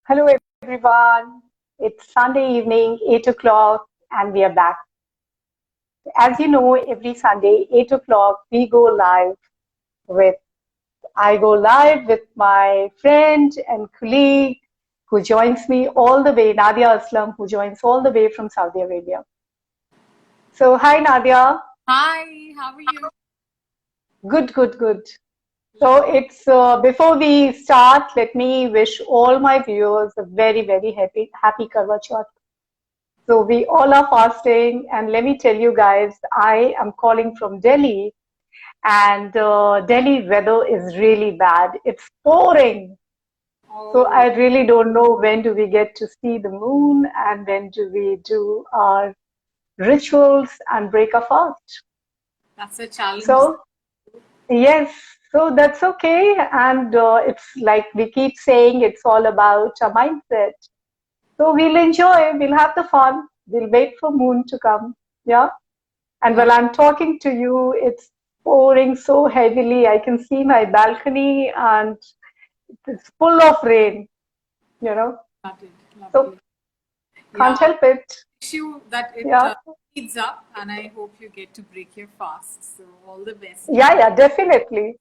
Hello, everyone. It's Sunday evening, 8 o'clock, and we are back. As you know, every Sunday, 8 o'clock, with, I go live with my friend and colleague who joins me all the way, Nadia Aslam, who joins all the way from Saudi Arabia. So, hi, Nadia. Hi, how are you? Good. So it's before we start, let me wish all my viewers a very happy Karwa Chauth. So we all are fasting, and let me tell you guys, I am calling from Delhi, and Delhi weather is really bad. It's pouring. So Oh, I really don't know when do we get to see the moon and when do we do our rituals and break a fast. that's a challenge. So yes, so that's okay. And it's like we keep saying, it's all about a mindset. So we'll enjoy, we'll have the fun, we'll wait for moon to come. Yeah. And Love, while I'm talking to you, it's pouring so heavily. I can see my balcony and it's full of rain, you know. love it, So lovely. can't Yeah, help it. wish you that it Yeah. speeds up, and I hope you get to break your fast. So all the best. Yeah, definitely.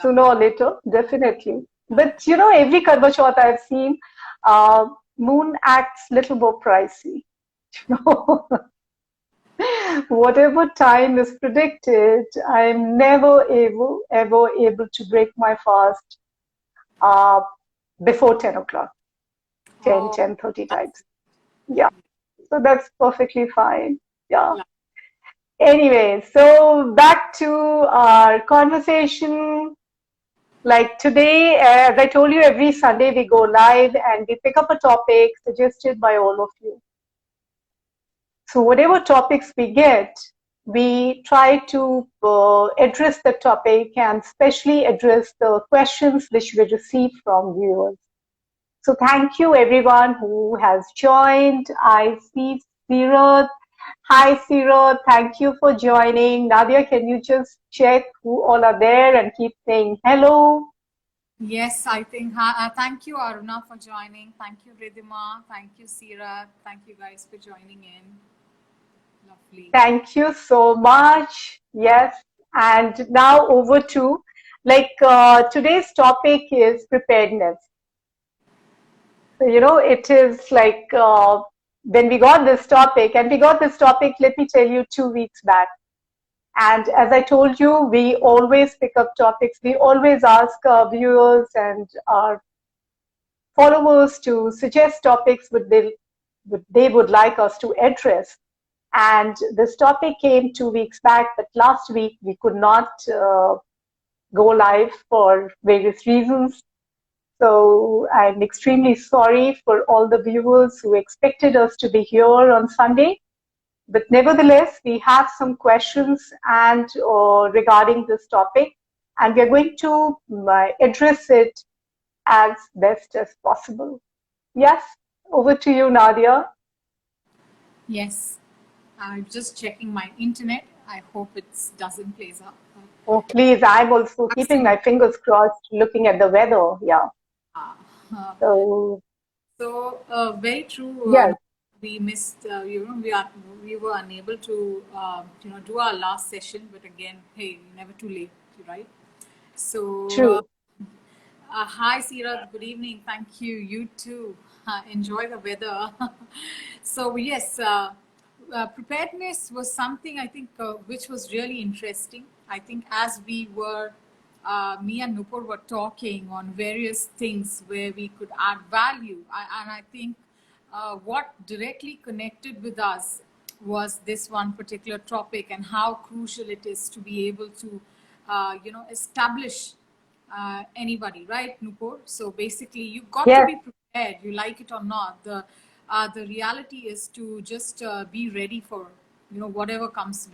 Sooner Lovely. or later, definitely. But you know, every Karwa Chauth I've seen, uh, moon acts little more pricey. You know, whatever time is predicted, I'm never ever able to break my fast uh, before 10 o'clock, Oh, 10:30 that's times. Yeah, so that's perfectly fine. Yeah. lovely. Anyway, so back to our conversation. Like today, as I told you, every Sunday we go live and we pick up a topic suggested by all of you. So whatever topics we get, we try to address the topic and especially address the questions which we receive from viewers. So thank you everyone who has joined. I see Sirat. Hi Sirat, thank you for joining. Nadia, can you just check who all are there and keep saying hello? Yes, I think. Thank you, Aruna, for joining. Thank you, Ridhima. Thank you, Sira. Thank you guys for joining in. Lovely. Thank you so much. Yes. And now over to today's topic is preparedness. So, you know, it is like when we got this topic, and we got this topic, let me tell you, 2 weeks back. And as I told you, we always pick up topics. We always ask our viewers and our followers to suggest topics they would like us to address. And this topic came 2 weeks back, but last week we could not go live for various reasons. So I'm extremely sorry for all the viewers who expected us to be here on Sunday. But nevertheless, we have some questions and regarding this topic, and we're going to address it as best as possible. Yes, over to you, Nadia. Yes, I'm just checking my internet. I hope it doesn't plays up. Oh, please, I'm also keeping my Absolutely. fingers crossed looking at the weather. Yeah. Uh, So, So very true. yes, We missed. We were unable to do our last session. But again, hey, never too late, right? So true. hi, Sirat. Good evening. Thank you. You too. Enjoy the weather. So yes, preparedness was something I think which was really interesting. I think as we were, me and Nupur were talking on various things where we could add value, and I think what directly connected with us was this one particular topic and how crucial it is to be able to, establish anybody, right, Nupur? So basically, you've got to Yes, be prepared, you like it or not. The reality is to just be ready for whatever comes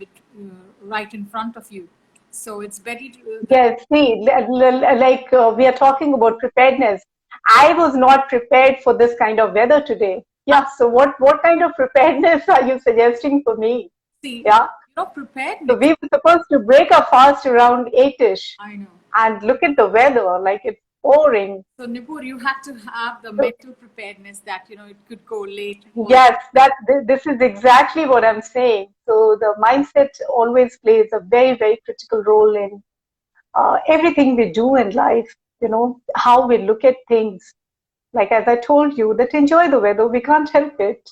right in front of you. So it's very that. yes. See, we are talking about preparedness. I was not prepared for this kind of weather today. Yeah. So, what kind of preparedness are you suggesting for me? See, Yeah. So preparedness. we were supposed to break our fast around 8ish, I know. and look at the weather. Like it's boring. So Nupur, you had to have the mental preparedness that, it could go late all the Yes, this is exactly what I'm saying. So the mindset always plays a very, very critical role in everything we do in life, how we look at things. Like as I told you, that enjoy the weather, we can't help it.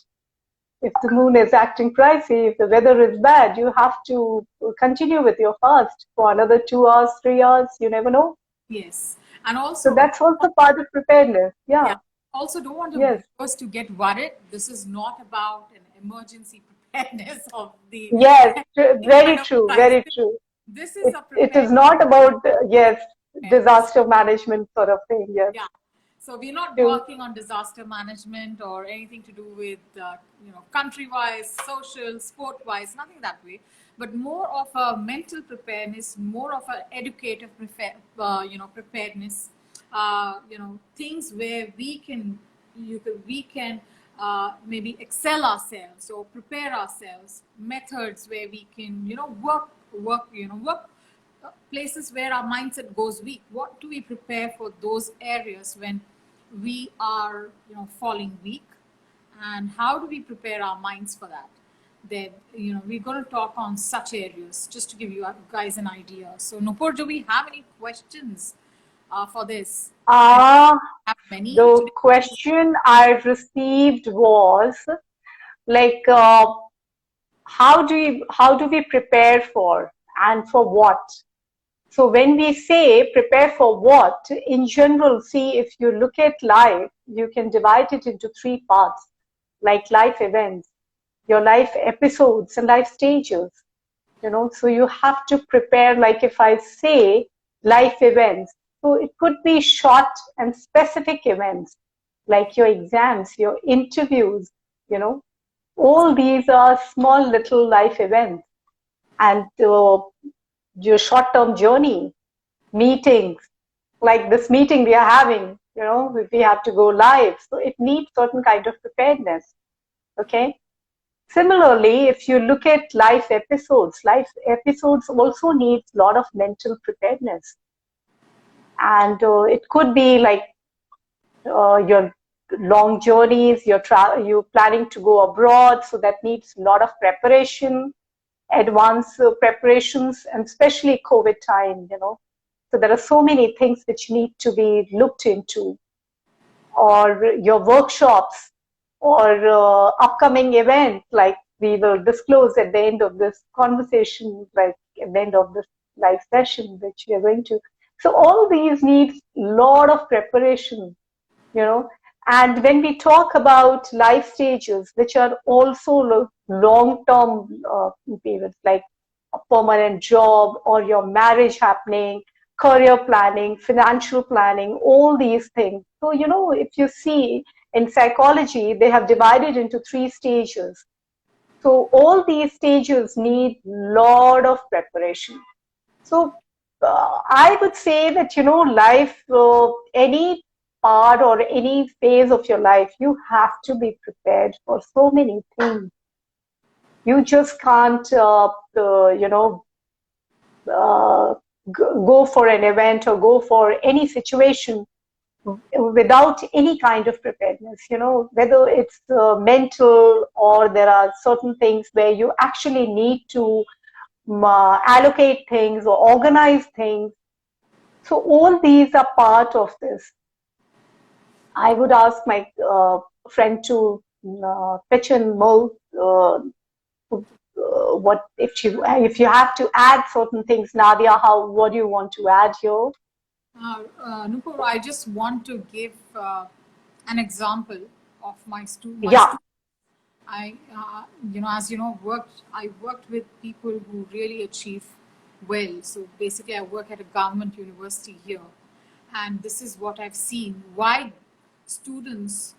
If the moon is acting pricey, if the weather is bad, you have to continue with your fast for another 2 hours, 3 hours, you never know. Yes. And So also, that's also part of preparedness. yeah, Yeah, also don't want the yes. viewers to get worried. This is not about an emergency preparedness of the Yes, any very kind of true, very crisis. true. This is a It is preparedness not about, yes, preparedness. disaster management sort of thing. Yes, Yeah. So we're not true. working on disaster management or anything to do with, country-wise, social, sport-wise, nothing that way, but more of a mental preparedness, more of an educative preparedness. Things where we can maybe excel ourselves or prepare ourselves. Methods where we can, work places where our mindset goes weak. What do we prepare for those areas when we are, falling weak, and how do we prepare our minds for that? Then, we're going to talk on such areas just to give you guys an idea. So Nupur, do we have any questions for this? And Uh, have many the today. question I received was like, how do we prepare for and for what? So when we say prepare for what, in general, see, if you look at life, you can divide it into three parts, like life events, your life episodes and life stages. So you have to prepare, like if I say life events, so it could be short and specific events, like your exams, your interviews, you know, all these are small little life events. And your short-term journey, meetings, like this meeting we are having, if we have to go live, so it needs certain kind of preparedness. Okay. Similarly, if you look at life episodes also needs a lot of mental preparedness. And it could be like your long journeys, you're planning to go abroad, so that needs a lot of preparation, advanced preparations, and especially COVID time. So there are so many things which need to be looked into, or your workshops, or upcoming events, like we will disclose at the end of this conversation, like at the end of this live session, which we are going to. So all these need a lot of preparation, you know. And when we talk about life stages, which are also long-term periods, like a permanent job or your marriage happening, career planning, financial planning, all these things. So, if you see in psychology, they have divided into three stages. So all these stages need lot of preparation. So I would say that, life, any part or any phase of your life, you have to be prepared for so many things. You just can't, uh, go for an event or go for any situation without any kind of preparedness, whether it's mental, or there are certain things where you actually need to allocate things or organize things. So all these are part of this. I would ask my friend to pitch in more. What if you have to add certain things, Nadia? What do you want to add here? Nupur, I just want to give an example of my Yeah, student. I, as you know, I worked with people who really achieve well. So basically, I work at a government university here, and this is what I've seen. Why students,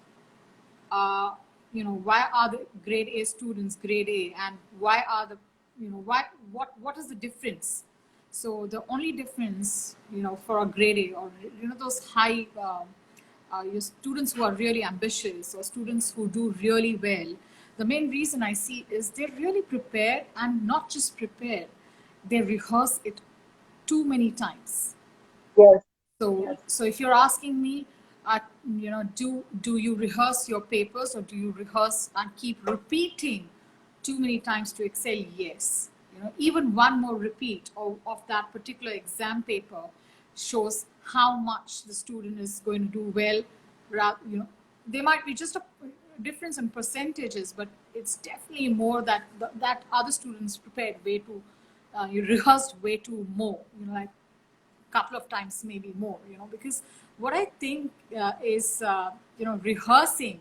why are the grade A students grade A, and why are the, why what is the difference? So the only difference, for a grade A, or those high your students who are really ambitious, or students who do really well, the main reason I see is they're really prepared, and not just prepared, they rehearse it too many times. yes, So if you're asking me, do you rehearse your papers, or do you rehearse and keep repeating too many times to excel? Yes. Even one more repeat of that particular exam paper shows how much the student is going to do well. There might be just a difference in percentages, but it's definitely more that other students prepared way too, you rehearsed way too more. Like couple of times, maybe more, because what I think is, rehearsing,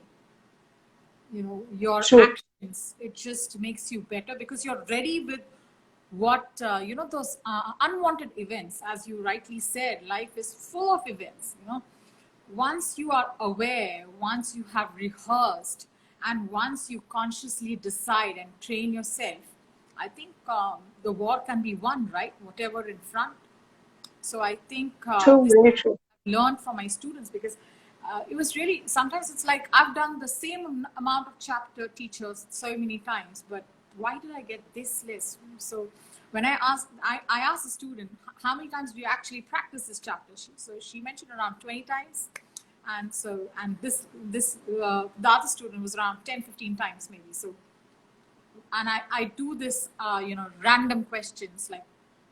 your True. actions, it just makes you better because you're ready with what, those unwanted events. As you rightly said, life is full of events. Once you are aware, once you have rehearsed, and once you consciously decide and train yourself, I think the war can be won, right? Whatever in front. So I think True. this Very true. I learned from my students, because it was really, sometimes it's like I've done the same amount of chapter teachers so many times, but why did I get this list? So when I asked the student, how many times do you actually practice this chapter? So she mentioned around 20 times. And the other student was around 10, 15 times maybe. So, and I do this, random questions like,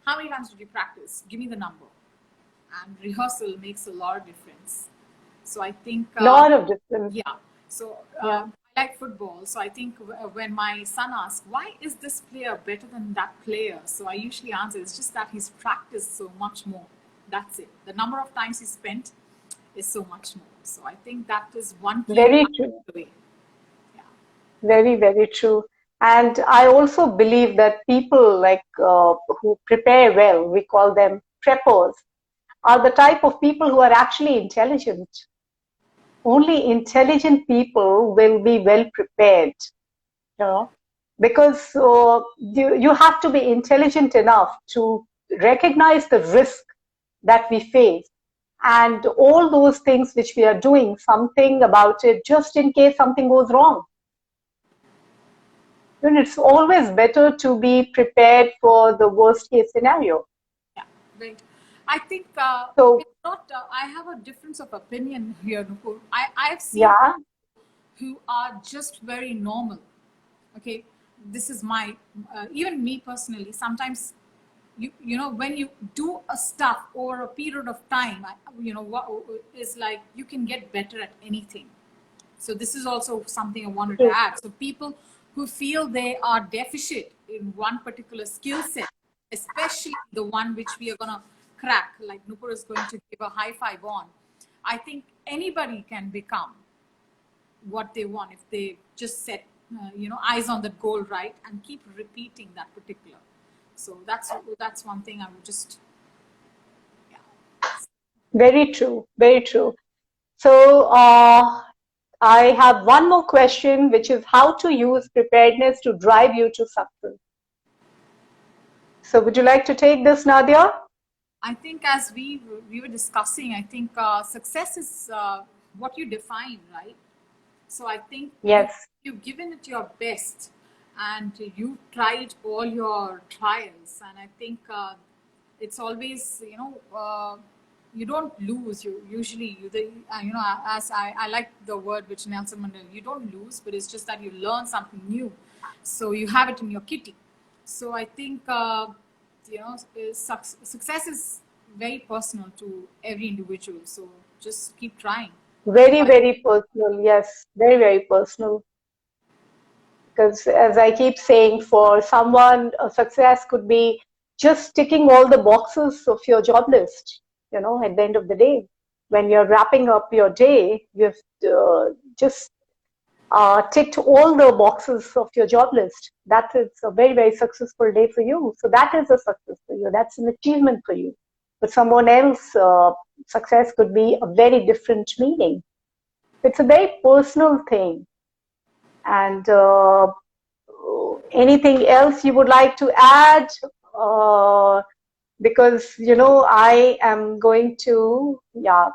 how many times did you practice? Give me the number. And rehearsal makes a lot of difference. So I think, Lot of difference. yeah. So Yeah. I like football. So I think when my son asks, why is this player better than that player? So I usually answer, it's just that he's practiced so much more. That's it. The number of times he spent is so much more. So I think that is one key Very true. way. Yeah. Very, very true. And I also believe that people like who prepare well, we call them preppers, are the type of people who are actually intelligent. Only intelligent people will be well prepared, because you have to be intelligent enough to recognize the risk that we face and all those things which we are doing something about it just in case something goes wrong. And it's always better to be prepared for the worst case scenario. Yeah, right. I think So, it's not. I have a difference of opinion here, Nupur. I've seen yeah, who are just very normal. Okay, this is my, even me personally. Sometimes, when you do a stuff over a period of time, what is like, you can get better at anything. So this is also something I wanted to true. add. So people who feel they are deficient in one particular skill set, especially the one which we are going to crack, like Nupur is going to give a high five on, I think anybody can become what they want if they just set, eyes on the goal, right, and keep repeating that particular. So that's one thing I would just, yeah. Very true. Very true. So, I have one more question, which is how to use preparedness to drive you to success. So, would you like to take this, Nadia? I think as we were discussing, I think success is what you define, right? So I think Yes. you've given it your best, and you tried all your trials, and I think it's always, you don't lose. You usually, as I like the word which Nelson Mandela, you don't lose, but it's just that you learn something new. So you have it in your kitty. So I think, success is very personal to every individual. So just keep trying. Very, very personal. Yes. Very, very personal. Because as I keep saying, for someone, a success could be just ticking all the boxes of your job list, at the end of the day. When you're wrapping up your day, you've just ticked all the boxes of your job list. That is a very, very successful day for you. So that is a success for you. That's an achievement for you. But someone else, success could be a very different meaning. It's a very personal thing. And anything else you would like to add? Because, I am going to, yeah.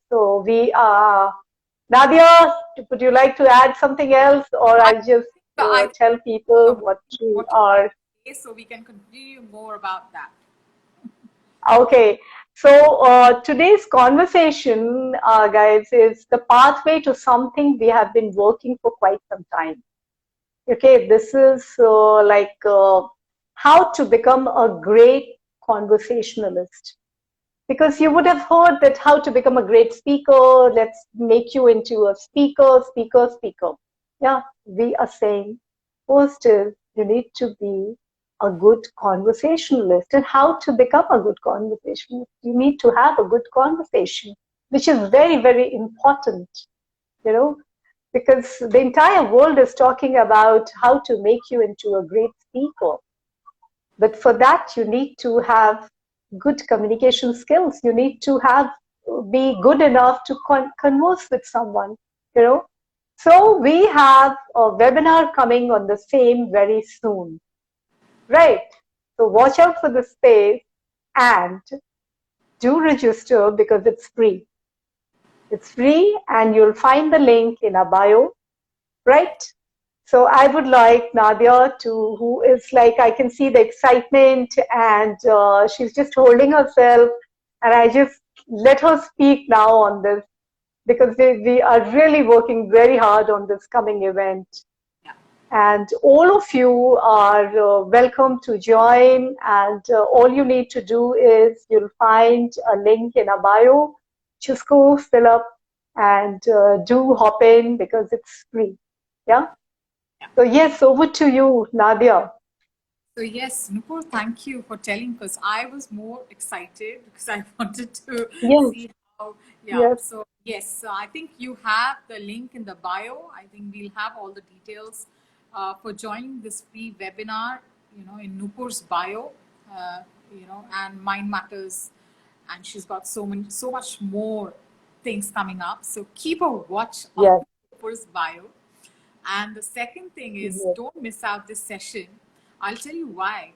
So we are, Nadia, would you like to add something else, or I I'll just I tell people think what we what you want are? to say, so we can continue more about that. Okay. So today's conversation, guys, is the pathway to something we have been working for quite some time. Okay, this is how to become a great conversationalist. Because you would have heard that how to become a great speaker, let's make you into a speaker. Yeah, we are saying first is you need to be a good conversationalist. And how to become a good conversationalist? You need to have a good conversation, which is very, very important, you know, because the entire world is talking about how to make you into a great speaker. But for that, you need to have good communication skills. You need to have be good enough to converse with someone, you know. So we have a webinar coming on the same very soon, right? So watch out for the space and do register because it's free. It's free and you'll find the link in our bio, right? So I would like Nadia to, who is like, I can see the excitement and she's just holding herself. And I just let her speak now on this because we are really working very hard on this coming event. Yeah. And all of you are welcome to join. And all you need to do is you'll find a link in our bio. Just go fill up and do hop in because it's free. Yeah. So yes, over to you, Nadia. So yes, Nupur, thank you for telling because I was more excited because I wanted to Yes, see how, yeah. yes, So yes, so I think you have the link in the bio. I think we'll have all the details for joining this free webinar, in Nupur's bio, and Mind Matters. And she's got so much more things coming up. So keep a watch on yes, Nupur's bio. And the second thing is yes, don't miss out this session. I'll tell you why.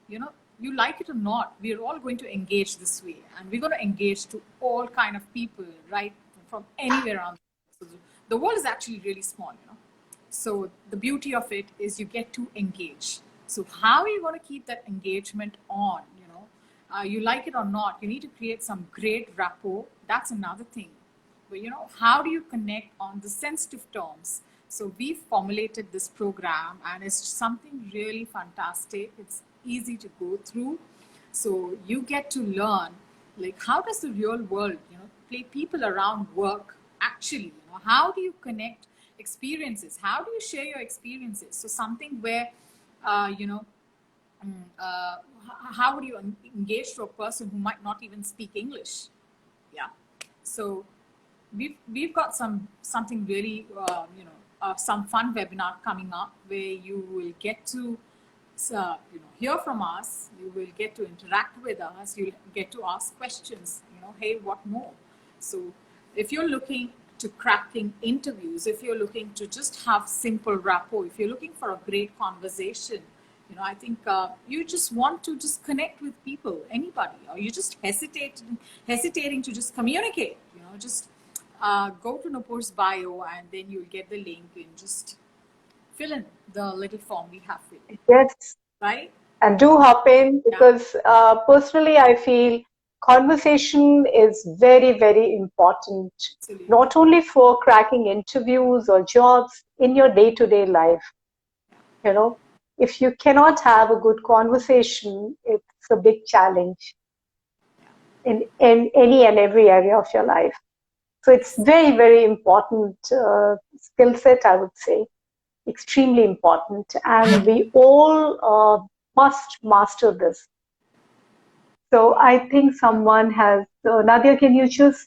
You like it or not, we're all going to engage this way. And we're going to engage to all kind of people, right? From anywhere around the world. So the world is actually really small. So the beauty of it is you get to engage. So how are you going to keep that engagement on? You like it or not, you need to create some great rapport. That's another thing. But how do you connect on the sensitive terms? So we formulated this program, and it's something really fantastic. It's easy to go through. So you get to learn, like, how does the real world, play people around work actually? How do you connect experiences? How do you share your experiences? So something where, uh, you know, how would you engage to a person who might not even speak English? Yeah. So we've got something really some fun webinar coming up where you will get to hear from us. You will get to interact with us. You'll get to ask questions. Hey, what more? So if you're looking to cracking interviews, if you're looking to just have simple rapport, if you're looking for a great conversation, I think you just want to just connect with people, anybody, or you just hesitating to just communicate. Just go to Nupur's bio, and then you'll get the link and just fill in the little form we have for you, yes. right? And do hop in Yeah, because personally, I feel conversation is very, very important, absolutely. not only for cracking interviews or jobs in your day-to-day life. You know, if you cannot have a good conversation, it's a big challenge in any and every area of your life. So it's very, very important skill set, I would say, extremely important. And we all must master this. So I think someone has, Nadia, can you just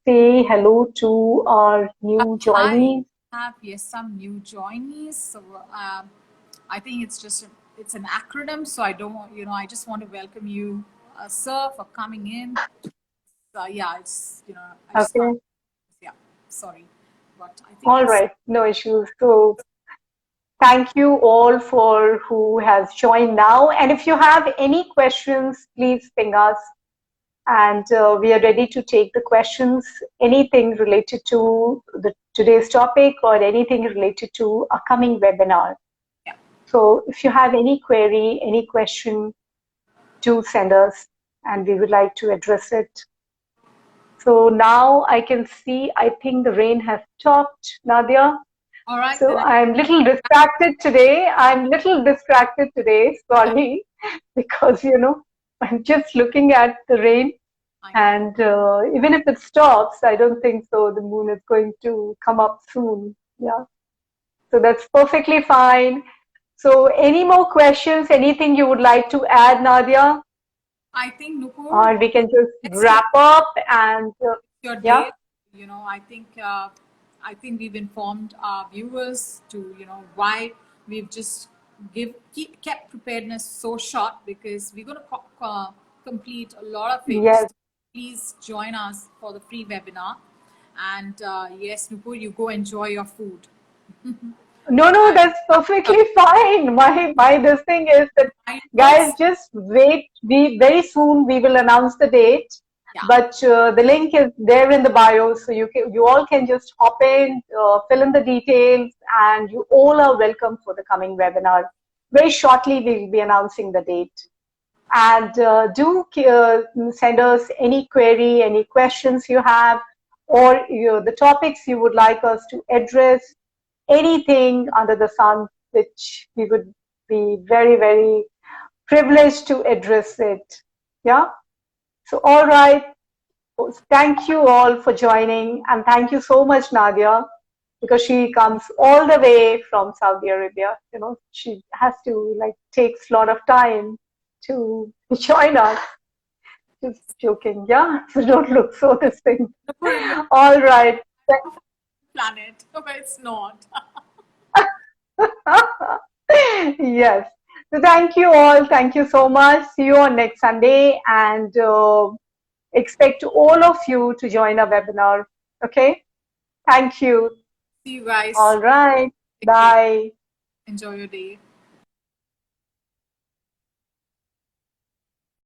say hello to our new Hi, joinees? have yes some new joinees. So I think it's an acronym. So I don't want I just want to welcome you, sir, for coming in. Yeah, I just can't. Okay. Yeah, sorry, but I think All it's right. No issues. So thank you all for who has joined now. And if you have any questions, please ping us. And we are ready to take the questions, anything related to today's topic or anything related to a coming webinar. yeah. So if you have any query, any question, do send us and we would like to address it. So now I can see, I think the rain has stopped, Nadia. All right, So then I'm little distracted today. I'm little distracted today, sorry, because, I'm just looking at the rain. I know. And even if it stops, I don't think so. The moon is going to come up soon. Yeah. So that's perfectly fine. So any more questions? Anything you would like to add, Nadia? I think Nupur, Or we can just let's wrap up and your yeah. day. I think we've informed our viewers to why we've just kept preparedness so short, because we're going to complete a lot of it. Yes. Please join us for the free webinar, and yes, Nupur, you go enjoy your food. No, no, that's perfectly fine. My this thing is that I guys was just wait. We very soon we will announce the date, Yeah. but the link is there in the bio, so you all can just hop in, fill in the details, and you all are welcome for the coming webinar. Very shortly we will be announcing the date. And do send us any query, any questions you have, or the topics you would like us to address, anything under the sun, which we would be very, very privileged to address it. Yeah. So, all right. Thank you all for joining, and thank you so much, Nadia, because she comes all the way from Saudi Arabia. She has to takes a lot of time to join us. Just joking, yeah. So don't look so this thing. Nupur, you're All right. planet, but it's not. Yes. So thank you all. Thank you so much. See you on next Sunday, and expect all of you to join our webinar. Okay. Thank you. See you guys. All right. Take care. Bye. Enjoy your day.